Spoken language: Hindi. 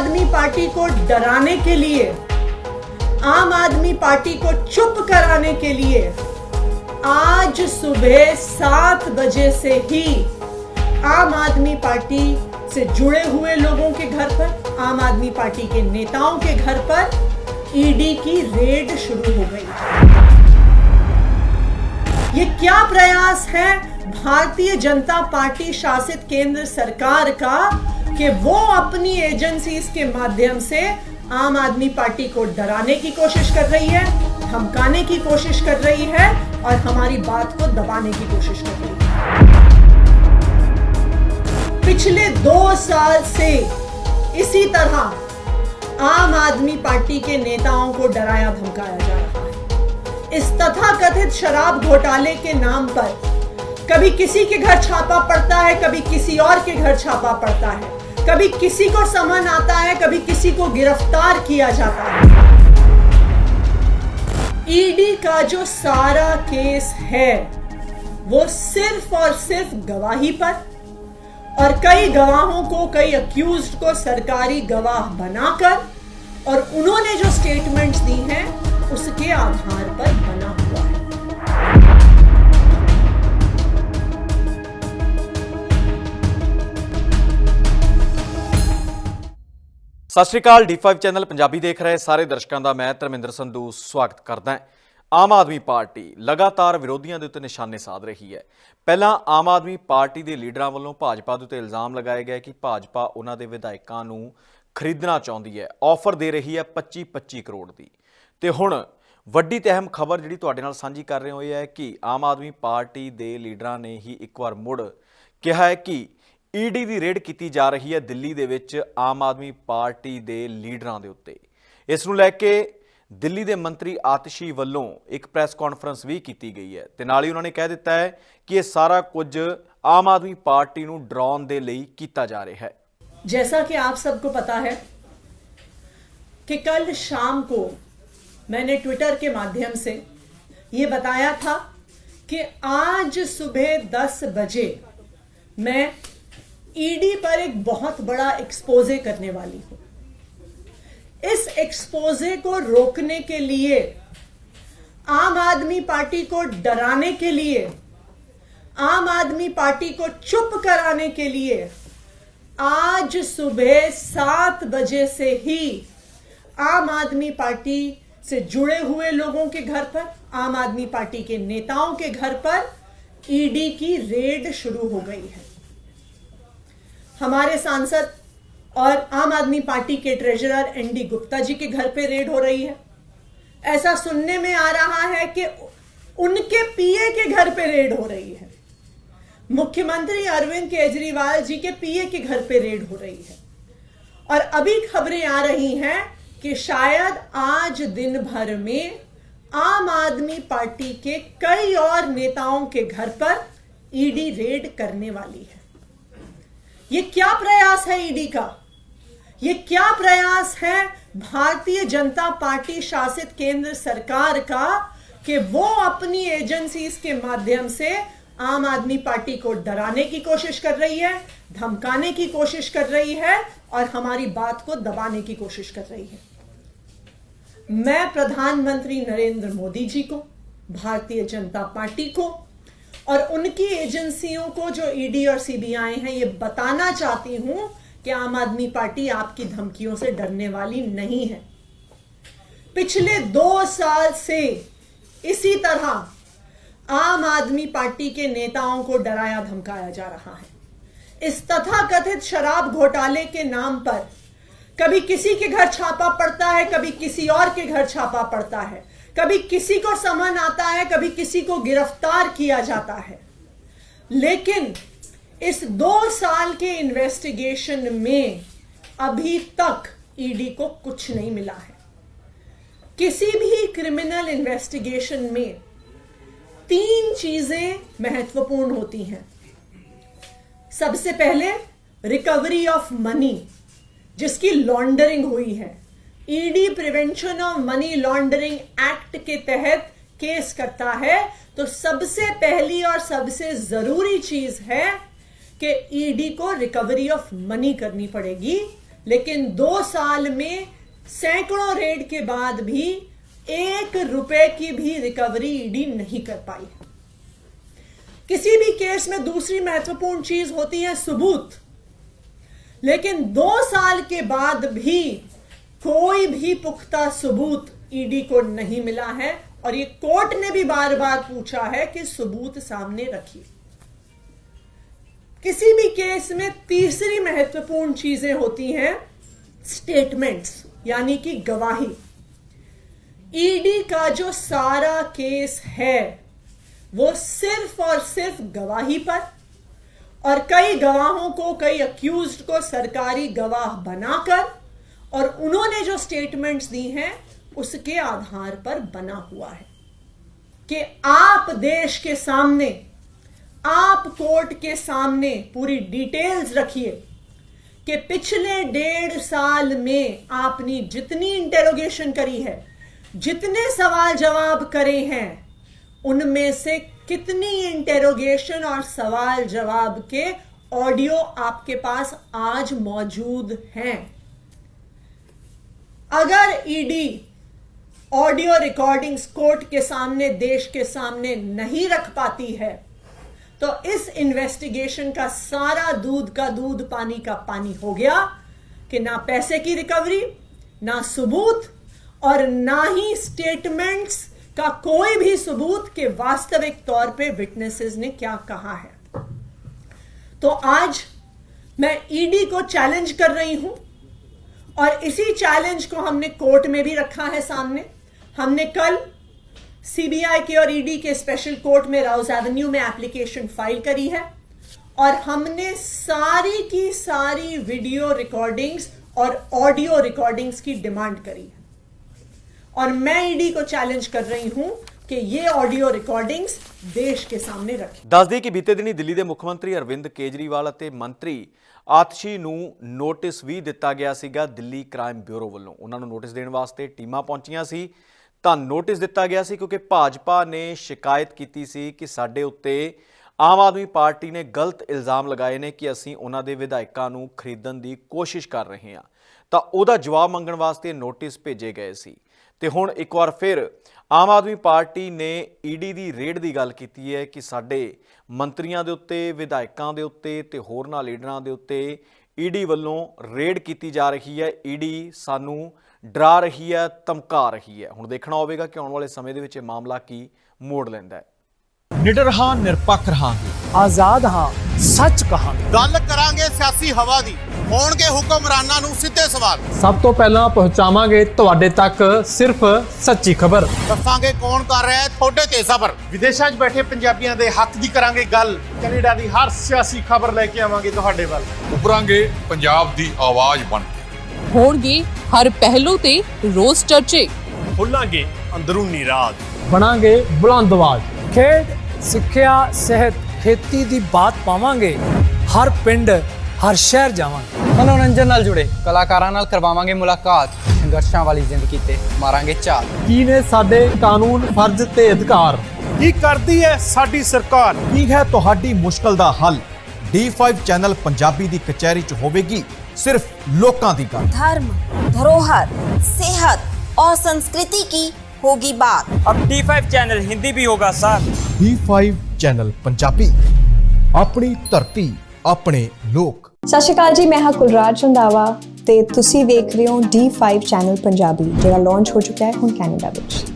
आदमी पार्टी को डराने के लिए, आम आदमी पार्टी को चुप कराने के लिए आज सुबह 7 बजे से ही आम आदमी पार्टी से जुड़े हुए लोगों के घर पर, आम आदमी पार्टी के नेताओं के घर पर ईडी की रेड शुरू हो गई। ये क्या प्रयास है भारतीय जनता पार्टी शासित केंद्र सरकार का कि वो अपनी एजेंसीज के माध्यम से आम आदमी पार्टी को डराने की कोशिश कर रही है, धमकाने की कोशिश कर रही है और हमारी बात को दबाने की कोशिश कर रही है। पिछले 2 साल से इसी तरह आम आदमी पार्टी के नेताओं को डराया धमकाया जा रहा है। इस तथाकथित शराब घोटाले के नाम पर कभी किसी के घर छापा पड़ता है, कभी किसी और के घर छापा पड़ता है, कभी किसी को समन आता है, कभी किसी को गिरफ्तार किया जाता है। ईडी का जो सारा केस है वो सिर्फ और सिर्फ गवाही पर और कई गवाहों को, कई अक्यूज्ड को सरकारी गवाह बनाकर और उन्होंने जो स्टेटमेंट्स दी हैं उसके आधार पर बना हुआ है। ਸਤਿ ਸ਼੍ਰੀ ਅਕਾਲ। D5 ਚੈਨਲ ਪੰਜਾਬੀ ਦੇਖ ਰਹੇ ਸਾਰੇ ਦਰਸ਼ਕਾਂ ਦਾ ਮੈਂ ਧਰਮਿੰਦਰ ਸੰਧੂ ਸਵਾਗਤ ਕਰਦਾ ਹਾਂ। ਆਮ ਆਦਮੀ ਪਾਰਟੀ ਲਗਾਤਾਰ ਵਿਰੋਧੀਆਂ ਦੇ ਉੱਤੇ ਨਿਸ਼ਾਨੇ ਸਾਧ ਰਹੀ ਹੈ। ਪਹਿਲਾਂ ਆਮ ਆਦਮੀ ਪਾਰਟੀ ਦੇ ਲੀਡਰਾਂ ਵੱਲੋਂ ਭਾਜਪਾ ਦੇ ਉੱਤੇ ਇਲਜ਼ਾਮ ਲਗਾਏ ਗਏ ਕਿ ਭਾਜਪਾ ਉਹਨਾਂ ਦੇ ਵਿਧਾਇਕਾਂ ਨੂੰ ਖਰੀਦਣਾ ਚਾਹੁੰਦੀ ਹੈ, ਆਫਰ ਦੇ ਰਹੀ ਹੈ 25-25 ਕਰੋੜ ਦੀ। ਤੇ ਹੁਣ ਵੱਡੀ ਤੇ ਅਹਿਮ ਖਬਰ ਜਿਹੜੀ ਤੁਹਾਡੇ ਨਾਲ ਸਾਂਝੀ ਕਰ ਰਹੇ ਹੋਏ ਹੈ ਕਿ ਆਮ ਆਦਮੀ ਪਾਰਟੀ ਦੇ ਲੀਡਰਾਂ ਨੇ ਹੀ ਇੱਕ ਵਾਰ ਮੁੜ ਕਿਹਾ ਹੈ ਕਿ ईडी ਦੀ ਰੇਡ ਕੀਤੀ ਜਾ ਰਹੀ ਹੈ ਦਿੱਲੀ ਦੇ ਵਿੱਚ ਆਮ ਆਦਮੀ ਪਾਰਟੀ ਦੇ ਲੀਡਰਾਂ ਦੇ ਉੱਤੇ। ਇਸ ਨੂੰ ਲੈ ਕੇ ਦਿੱਲੀ ਦੇ ਮੰਤਰੀ ਆਤਸ਼ੀ ਵੱਲੋਂ ਇੱਕ ਪ੍ਰੈਸ ਕਾਨਫਰੰਸ ਵੀ ਕੀਤੀ ਗਈ ਹੈ ਤੇ ਨਾਲ ਹੀ ਉਹਨਾਂ ਨੇ ਕਹਿ ਦਿੱਤਾ ਹੈ ਕਿ ਇਹ ਸਾਰਾ ਕੁਝ ਆਮ ਆਦਮੀ ਪਾर्टी ਨੂੰ ਡਰਾਉਣ ਦੇ ਲਈ ਕੀਤਾ ਜਾ ਰਿਹਾ है। जैसा कि आप सबको पता है कि कल शाम को मैंने ट्विटर के माध्यम से ये बताया था कि आज सुबह 10 बजे मैं ईडी पर एक बहुत बड़ा एक्सपोजे करने वाली हूं। इस एक्सपोजे को रोकने के लिए, आम आदमी पार्टी को डराने के लिए, आम आदमी पार्टी को चुप कराने के लिए आज सुबह 7 बजे से ही आम आदमी पार्टी से जुड़े हुए लोगों के घर पर, आम आदमी पार्टी के नेताओं के घर पर ईडी की रेड शुरू हो गई है। हमारे सांसद और आम आदमी पार्टी के ट्रेजरर एनडी गुप्ता जी के घर पे रेड हो रही है। ऐसा सुनने में आ रहा है कि उनके पीए के घर पे रेड हो रही है। मुख्यमंत्री अरविंद केजरीवाल जी के पीए के घर पे रेड हो रही है। और अभी खबरें आ रही हैं कि शायद आज दिन भर में आम आदमी पार्टी के कई और नेताओं के घर पर ईडी रेड करने वाली है। ये क्या प्रयास है ईडी का? ये क्या प्रयास है भारतीय जनता पार्टी शासित केंद्र सरकार का कि वो अपनी एजेंसीज के माध्यम से आम आदमी पार्टी को डराने की कोशिश कर रही है, धमकाने की कोशिश कर रही है और हमारी बात को दबाने की कोशिश कर रही है। मैं प्रधानमंत्री नरेंद्र मोदी जी को, भारतीय जनता पार्टी को और उनकी एजेंसियों को जो ईडी और सीबीआई हैं ये बताना चाहती हूं कि आम आदमी पार्टी आपकी धमकियों से डरने वाली नहीं है। पिछले 2 साल से इसी तरह आम आदमी पार्टी के नेताओं को डराया धमकाया जा रहा है। इस तथाकथित शराब घोटाले के नाम पर कभी किसी के घर छापा पड़ता है, कभी किसी और के घर छापा पड़ता है, कभी किसी को समन आता है, कभी किसी को गिरफ्तार किया जाता है। लेकिन इस 2 साल के इन्वेस्टिगेशन में अभी तक ईडी को कुछ नहीं मिला है। किसी भी क्रिमिनल इन्वेस्टिगेशन में 3 चीजें महत्वपूर्ण होती हैं। सबसे पहले रिकवरी ऑफ मनी, जिसकी लॉन्ड्रिंग हुई है। ED prevention of money laundering act के तहत केस करता है तो सबसे पहली और सबसे जरूरी चीज है कि ईडी को रिकवरी ऑफ मनी करनी पड़ेगी लेकिन 2 साल में सैकड़ों रेड के बाद भी 1 रुपए की भी रिकवरी ईडी नहीं कर पाई। किसी भी केस में दूसरी महत्वपूर्ण चीज होती है सबूत, लेकिन 2 साल के बाद भी कोई भी पुख्ता सबूत ईडी को नहीं मिला है और ये कोर्ट ने भी बार बार पूछा है कि सबूत सामने रखिए। किसी भी केस में तीसरी महत्वपूर्ण चीजें होती हैं स्टेटमेंट्स, यानी कि गवाही। ईडी का जो सारा केस है वो सिर्फ और सिर्फ गवाही पर, और कई गवाहों को, कई अक्यूज्ड को सरकारी गवाह बनाकर और उन्होंने जो स्टेटमेंट्स दी हैं उसके आधार पर बना हुआ है कि आप देश के सामने, आप कोर्ट के सामने पूरी डिटेल्स रखिए कि पिछले 1.5 साल में आपने जितनी इंटेरोगेशन करी है, जितने सवाल जवाब करे हैं, उनमें से कितनी इंटेरोगेशन और सवाल जवाब के ऑडियो आपके पास आज मौजूद हैं। अगर ईडी ऑडियो रिकॉर्डिंग्स कोर्ट के सामने, देश के सामने नहीं रख पाती है तो इस इन्वेस्टिगेशन का सारा दूध का दूध, पानी का पानी हो गया कि ना पैसे की रिकवरी, ना सबूत और ना ही स्टेटमेंट्स का कोई भी सबूत के वास्तविक तौर पे विटनेसेस ने क्या कहा है। तो आज मैं ईडी को चैलेंज कर रही हूं और इसी चैलेंज को हमने कोर्ट में भी रखा है सामने। हमने कल सीबीआई के और ईडी के स्पेशल कोर्ट में राउज एवेन्यू में एप्लीकेशन फाइल करी है और हमने सारी की सारी वीडियो रिकॉर्डिंग्स और ऑडियो रिकॉर्डिंग्स की डिमांड करी है और मैं ईडी को चैलेंज कर रही हूं कि ये ऑडियो रिकॉर्डिंग्स देश के सामने रखें। ਦੱਸ ਦਈਏ ਕਿ ਬੀਤੇ ਦਿਨੀ ਦਿੱਲੀ ਦੇ ਮੁੱਖ ਮੰਤਰੀ ਅਰਵਿੰਦ ਕੇਜਰੀਵਾਲ ਅਤੇ ਮੰਤਰੀ ਆਤਸ਼ੀ ਨੂੰ ਨੋਟਿਸ ਵੀ ਦਿੱਤਾ ਗਿਆ ਸੀਗਾ ਦਿੱਲੀ ਕ੍ਰਾਈਮ ਬਿਊਰੋ ਵੱਲੋਂ। ਉਹਨਾਂ ਨੂੰ ਨੋਟਿਸ ਦੇਣ ਵਾਸਤੇ ਟੀਮਾਂ ਪਹੁੰਚੀਆਂ ਸੀ ਤਾਂ ਨੋਟਿਸ ਦਿੱਤਾ ਗਿਆ ਸੀ ਕਿਉਂਕਿ ਭਾਜਪਾ ਨੇ ਸ਼ਿਕਾਇਤ ਕੀਤੀ ਸੀ ਕਿ ਸਾਡੇ ਉੱਤੇ ਆਮ ਆਦਮੀ ਪਾਰਟੀ ਨੇ ਗਲਤ ਇਲਜ਼ਾਮ ਲਗਾਏ ਨੇ ਕਿ ਅਸੀਂ ਉਹਨਾਂ ਦੇ ਵਿਧਾਇਕਾਂ ਨੂੰ ਖਰੀਦਣ ਦੀ ਕੋਸ਼ਿਸ਼ ਕਰ ਰਹੇ ਹਾਂ। ਤਾਂ ਉਹਦਾ ਜਵਾਬ ਮੰਗਣ ਵਾਸਤੇ ਨੋਟਿਸ ਭੇਜੇ ਗਏ ਸੀ ਤੇ ਹੁਣ ਇੱਕ ਵਾਰ ਫਿਰ ਆਮ ਆਦਮੀ ਪਾਰਟੀ ਨੇ ਈਡੀ ਦੀ ਰੇਡ ਦੀ ਗੱਲ ਕੀਤੀ ਹੈ ਕਿ ਸਾਡੇ ਮੰਤਰੀਆਂ ਦੇ ਉੱਤੇ, ਵਿਧਾਇਕਾਂ ਦੇ ਉੱਤੇ ਤੇ ਹੋਰਨਾਂ ਲੀਡਰਾਂ ਦੇ ਉੱਤੇ ਈਡੀ ਵੱਲੋਂ ਰੇਡ ਕੀਤੀ ਜਾ ਰਹੀ ਹੈ। ਈਡੀ ਸਾਨੂੰ ਡਰਾ ਰਹੀ ਹੈ, ਧਮਕਾ ਰਹੀ ਹੈ। ਹੁਣ ਦੇਖਣਾ ਹੋਵੇਗਾ ਕਿ ਆਉਣ ਵਾਲੇ ਸਮੇਂ ਦੇ ਵਿੱਚ ਇਹ ਮਾਮਲਾ ਕੀ ਮੋੜ ਲੈਂਦਾ ਹੈ। निडर हाँ, निरपक्ष रहांगे, आजाद हाँ, सच कहांगे। गल करांगे सियासी हवा दी, होणगे हुक्मरानां नूं सिद्धे सवाल। सब तो पहला पहुंचावांगे तुहाडे तक सिर्फ सच्ची खबर। दसांगे कौन कर रहा है थोड़े ते सबर। विदेशां 'ਚ ਬੈਠੇ ਪੰਜਾਬੀਆਂ ਦੇ ਹੱਕ ਦੀ ਕਰਾਂਗੇ ਗੱਲ। ਕੈਨੇਡਾ ਦੀ ਹਰ ਸਿਆਸੀ ਖਬਰ ਲੈ ਕੇ ਆਵਾਂਗੇ ਤੁਹਾਡੇ ਵੱਲ। ਉਭਰਾਂਗੇ ਪੰਜਾਬ ਦੀ ਆਵਾਜ਼ ਬਣ ਕੇ। ਹੋਣਗੇ ਹਰ ਪਹਿਲੂ ਤੇ ਰੋਜ਼ ਚਰਚੇ। ਖੋਲਾਂਗੇ ਅੰਦਰੂਨੀ ਰਾਜ। बनांगे बुलंद आवाज। खेड, सिक्ख्या, सेहत, खेती दी बात पावांगे। हर पिंड, हर शहर जावांगे। मनोरंजन नाल जुड़े कलाकारां नाल करवावांगे मुलाकात। संघर्षां वाली जिंदगी ते मारांगे ਝਾਤ। की ने साडे कानून, फर्ज ते अधिकार। ਕੀ ਕਰਦੀ ਹੈ ਸਾਡੀ ਸਰਕਾਰ? ਕੀ ਹੈ ਤੁਹਾਡੀ ਮੁਸ਼ਕਲ ਦਾ ਹੱਲ? D5 ਚੈਨਲ ਪੰਜਾਬੀ ਦੀ ਕਚਹਿਰੀ 'ਚ ਹੋਵੇਗੀ सिर्फ लोकां दी गल। धर्म, धरोहर, सेहत और संस्कृति की होगी बात। अब D5 चैनल हिंदी भी होगा सर। D5 ਚੈਨਲ ਪੰਜਾਬੀ, ਆਪਣੀ ਧਰਤੀ, ਆਪਣੇ ਲੋਕ। ਸਤਿ ਸ਼੍ਰੀ ਅਕਾਲ ਜੀ, ਮੈਂ ਹਾਂ ਕੁਲਰਾਜ ਰੰਧਾਵਾ ਤੇ ਤੁਸੀਂ ਵੇਖ ਰਹੇ ਹੋ D5 ਚੈਨਲ ਪੰਜਾਬੀ, ਜਿਹੜਾ ਲਾਂਚ ਹੋ ਚੁੱਕਾ ਹੈ ਹੁਣ ਕੈਨੇਡਾ ਵਿੱਚ।